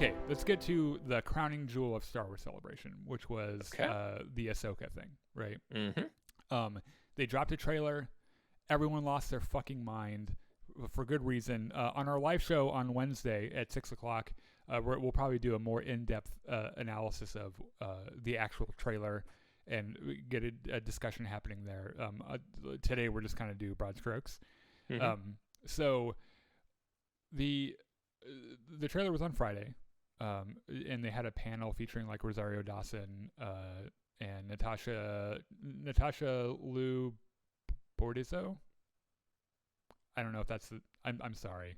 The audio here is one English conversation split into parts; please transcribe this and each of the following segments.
Okay, let's get to the crowning jewel of Star Wars Celebration, which was the Ahsoka thing, right? Mm-hmm. They dropped a trailer. Everyone lost their fucking mind for good reason. On our live show on Wednesday at 6 o'clock, we'll probably do a more in-depth analysis of the actual trailer and get a discussion happening there. Today, we're just kind of do broad strokes. Mm-hmm. So the trailer was on Friday, and they had a panel featuring like Rosario Dawson and Natasha Liu Bordizzo. I don't know if that's the. I'm sorry.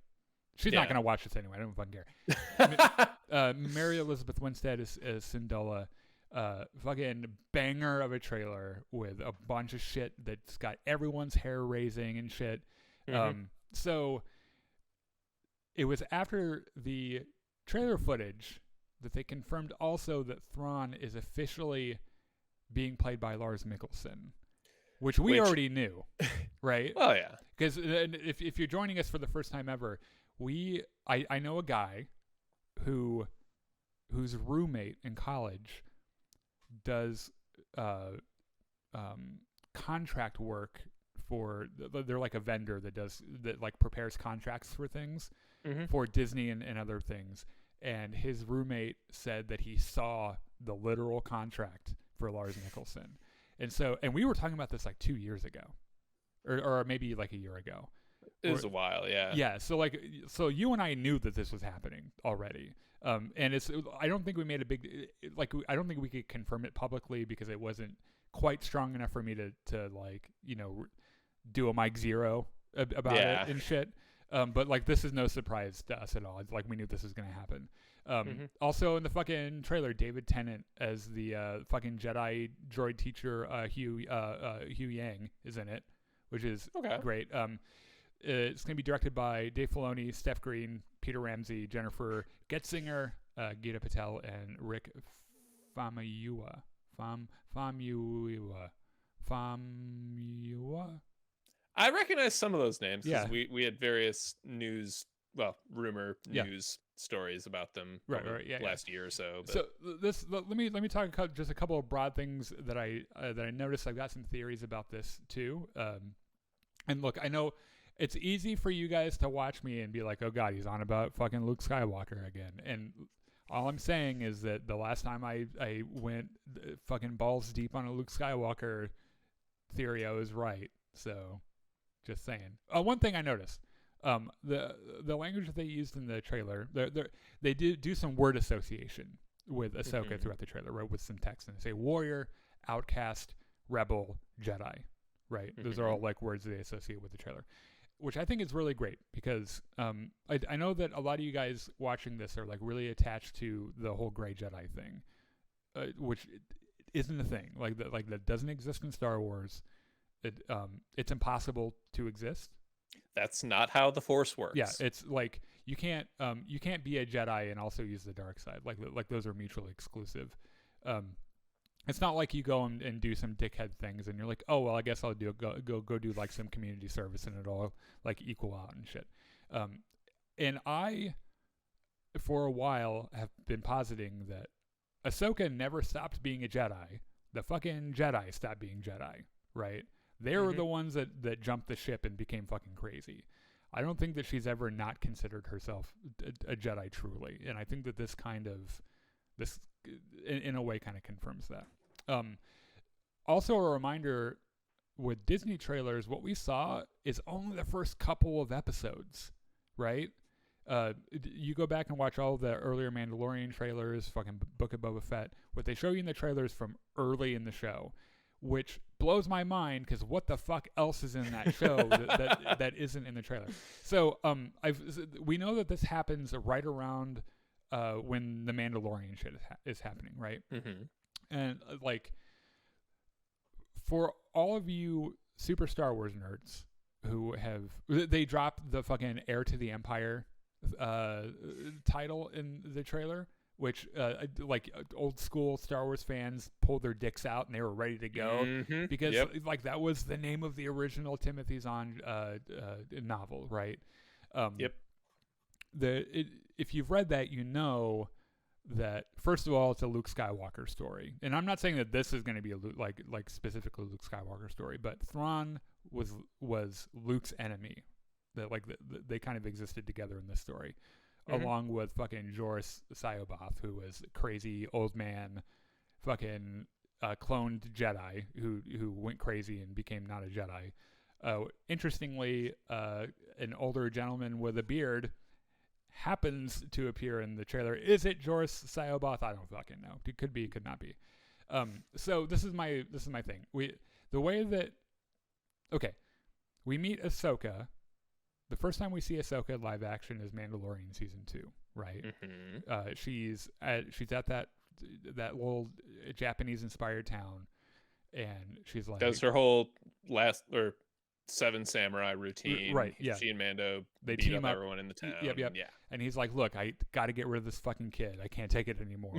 She's not gonna watch this anyway. I don't fucking care. Mary Elizabeth Winstead is Syndulla. Fucking banger of a trailer with a bunch of shit that's got everyone's hair raising and shit. Mm-hmm. So it was after the trailer footage that they confirmed also that Thrawn is officially being played by Lars Mikkelsen, which we already knew, right? Oh yeah. Because if you're joining us for the first time ever, I know a guy whose roommate in college does contract work for. They're like a vendor that like prepares contracts for things for Disney and other things. And his roommate said that he saw the literal contract for Lars Mikkelsen. And we were talking about this like 2 years ago, or maybe like a year ago. It was a while, yeah. Yeah, so you and I knew that this was happening already. And I don't think we made a big, I don't think we could confirm it publicly because it wasn't quite strong enough for me to like, do a Mike Zero about it and shit. But like, this is no surprise to us at all. It's like, we knew this was going to happen. Also in the fucking trailer, David Tennant as the fucking Jedi droid teacher, Hugh Yang is in it, which is great. It's going to be directed by Dave Filoni, Steph Green, Peter Ramsey, Jennifer Getzinger, Gita Patel, and Rick Famuyiwa. I recognize some of those names because we had various rumor news stories about them last year or so. But. So let me talk about just a couple of broad things that I noticed. I've got some theories about this too. And look, I know it's easy for you guys to watch me and be like, "Oh God, he's on about fucking Luke Skywalker again." And all I'm saying is that the last time I went fucking balls deep on a Luke Skywalker theory, I was right. So, just saying. One thing I noticed, the language that they used in the trailer, they did do some word association with Ahsoka throughout the trailer, right? With some text, and they say warrior, outcast, rebel, Jedi, right? Those are all like words they associate with the trailer, which I think is really great because I know that a lot of you guys watching this are like really attached to the whole gray Jedi thing, which isn't a thing. Like that doesn't exist in Star Wars. It's impossible to exist. That's not how the Force works. Yeah, it's like you can't be a Jedi and also use the dark side. Like those are mutually exclusive. It's not like you go and do some dickhead things and you're like, oh well, I guess I'll go do like some community service and it'll like equal out and shit. And I, for a while, have been positing that Ahsoka never stopped being a Jedi. The fucking Jedi stopped being Jedi, right? They were the ones that jumped the ship and became fucking crazy. I don't think that she's ever not considered herself a Jedi truly, and I think that this in a way kind of confirms that. Also a reminder with Disney trailers, what we saw is only the first couple of episodes, right? You go back and watch all the earlier Mandalorian trailers, fucking Book of Boba Fett, what they show you in the trailers from early in the show, which blows my mind because what the fuck else is in that show that isn't in the trailer? So we know that this happens right around when the Mandalorian shit is happening, right? And like for all of you super Star Wars nerds who they dropped the fucking Heir to the Empire title in the trailer, which like old school Star Wars fans pulled their dicks out and they were ready to go because like that was the name of the original Timothy Zahn novel, right? if you've read that, you know that first of all, it's a Luke Skywalker story, and I'm not saying that this is going to be a like specifically Luke Skywalker story, but Thrawn was Luke's enemy. That they kind of existed together in this story, along with fucking Joruus C'baoth, who was a crazy old man, fucking cloned Jedi who went crazy and became not a Jedi. Interestingly, an older gentleman with a beard happens to appear in the trailer. Is it Joruus C'baoth? I don't fucking know. It could be, could not be. So this is my thing. We meet Ahsoka. The first time we see Ahsoka live action is Mandalorian season 2, right? Mm-hmm. She's at that little Japanese inspired town, and she's like, that's her whole last or Seven Samurai routine, right? Yeah, she and Mando they beat team up everyone in the town. Yep. Yeah, and he's like, look, I got to get rid of this fucking kid. I can't take it anymore.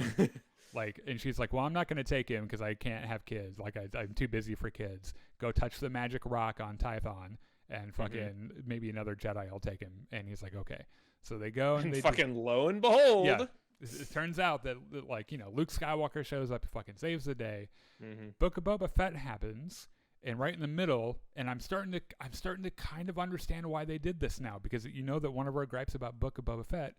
And she's like, well, I'm not going to take him because I can't have kids. Like, I'm too busy for kids. Go touch the magic rock on Tython, and fucking maybe another Jedi will take him. And he's like, okay. So they go and they fucking lo and behold. Yeah. It turns out that Luke Skywalker shows up, fucking saves the day. Mm-hmm. Book of Boba Fett happens, and right in the middle, and I'm starting to kind of understand why they did this now, because you know that one of our gripes about Book of Boba Fett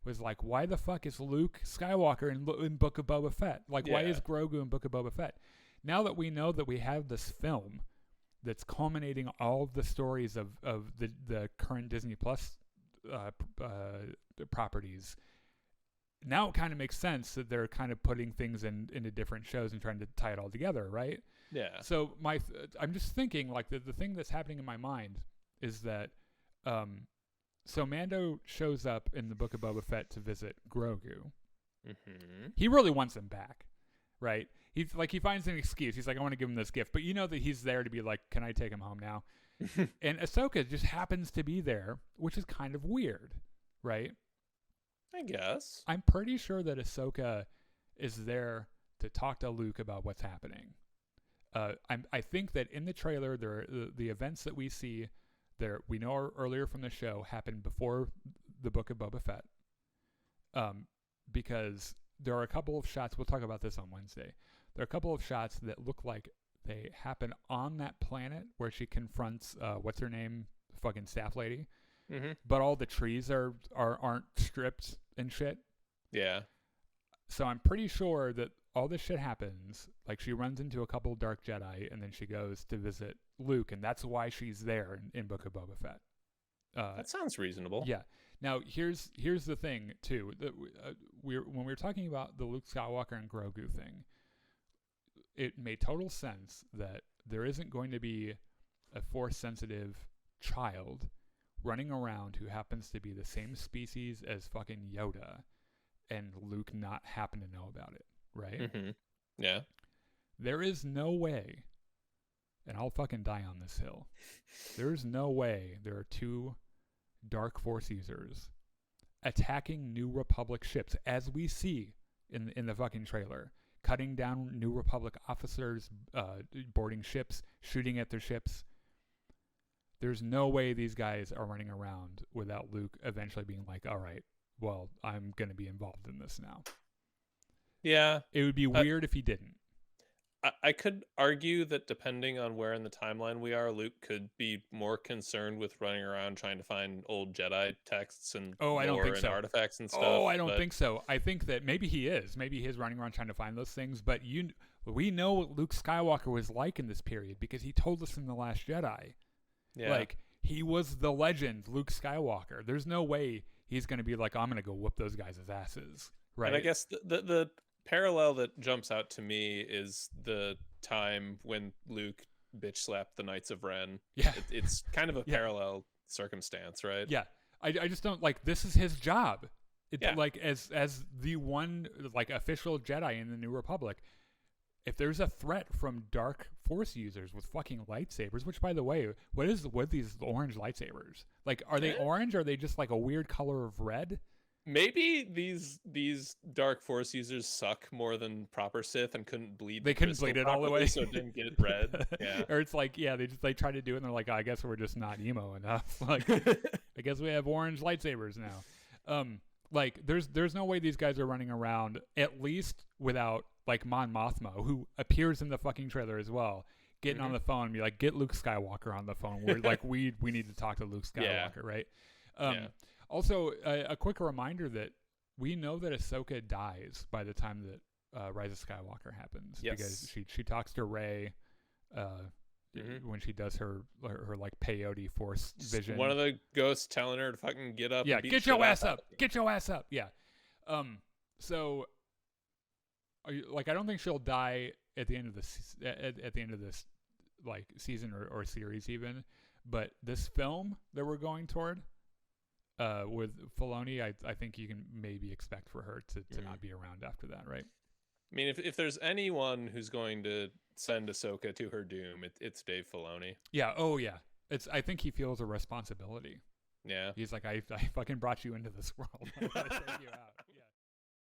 was like, why the fuck is Luke Skywalker in Book of Boba Fett? Like, why is Grogu in Book of Boba Fett? Now that we know that we have this film that's culminating all of the stories of the current Disney Plus properties, now it kind of makes sense that they're kind of putting things into different shows and trying to tie it all together, right? Yeah. So I'm just thinking, like, the thing that's happening in my mind is that so Mando shows up in the Book of Boba Fett to visit Grogu. Mm-hmm. He really wants him back, right? He finds an excuse. He's like, I want to give him this gift, but you know that he's there to be like, can I take him home now? And Ahsoka just happens to be there, which is kind of weird, right? I guess. I'm pretty sure that Ahsoka is there to talk to Luke about what's happening. I think that in the trailer, the events that we see there, we know earlier from the show, happened before the Book of Boba Fett. Because there are a couple of shots, we'll talk about this on Wednesday. There are a couple of shots that look like they happen on that planet where she confronts, what's her name? Fucking staff lady. Mm-hmm. But all the trees aren't stripped and shit. Yeah. So I'm pretty sure that all this shit happens, like she runs into a couple Dark Jedi, and then she goes to visit Luke, and that's why she's there in Book of Boba Fett. That sounds reasonable. Yeah. Now here's the thing too. When we're talking about the Luke Skywalker and Grogu thing, it made total sense that there isn't going to be a Force-sensitive child running around who happens to be the same species as fucking Yoda, and Luke not happen to know about it, right? Mm-hmm. Yeah. There is no way, and I'll fucking die on this hill, there's no way there are two Dark Force users attacking New Republic ships, as we see in the fucking trailer, cutting down New Republic officers, boarding ships, shooting at their ships. There's no way these guys are running around without Luke eventually being like, all right, well, I'm going to be involved in this now. Yeah. It would be weird if he didn't. I could argue that depending on where in the timeline we are, Luke could be more concerned with running around trying to find old Jedi texts and artifacts and stuff. Oh, I don't think so. I think that maybe he is. Maybe he is running around trying to find those things. But we know what Luke Skywalker was like in this period because he told us in The Last Jedi. Yeah. Like, he was the legend, Luke Skywalker. There's no way he's going to be like, I'm going to go whoop those guys' asses. Right. And I guess the parallel that jumps out to me is the time when Luke bitch slapped the Knights of Ren. Yeah. It's kind of a parallel circumstance, right? Yeah. I just don't, like, this is his job. Like, as the one, like, official Jedi in the New Republic, if there's a threat from Dark Force users with fucking lightsabers, which, by the way, what is with these orange lightsabers? Like, are they orange, or are they just like a weird color of red? Maybe these Dark Force users suck more than proper Sith and couldn't bleed. They couldn't bleed it all the way, so it didn't get red. Yeah. Or it's like, they try to do it, and they're like, I guess we're just not emo enough. Like, I guess we have orange lightsabers now. Like there's no way these guys are running around, at least without like Mon Mothma, who appears in the fucking trailer as well, getting on the phone and be like, get Luke Skywalker on the phone. We're like, we need to talk to Luke Skywalker, right? Also, a quick reminder that we know that Ahsoka dies by the time that Rise of Skywalker happens, because she talks to Rey when she does her like peyote force vision. One of the ghosts telling her to fucking get up. Yeah, and get your ass up. Get your ass up. Yeah. So, like, I don't think she'll die at the end of this at the end of this like season or series even, but this film that we're going toward with Filoni, I think you can maybe expect for her to not be around after that, right? I mean, if there's anyone who's going to send Ahsoka to her doom, it's Dave Filoni. Yeah. Oh yeah. I think he feels a responsibility. Yeah. He's like, I fucking brought you into this world. I gotta take you out.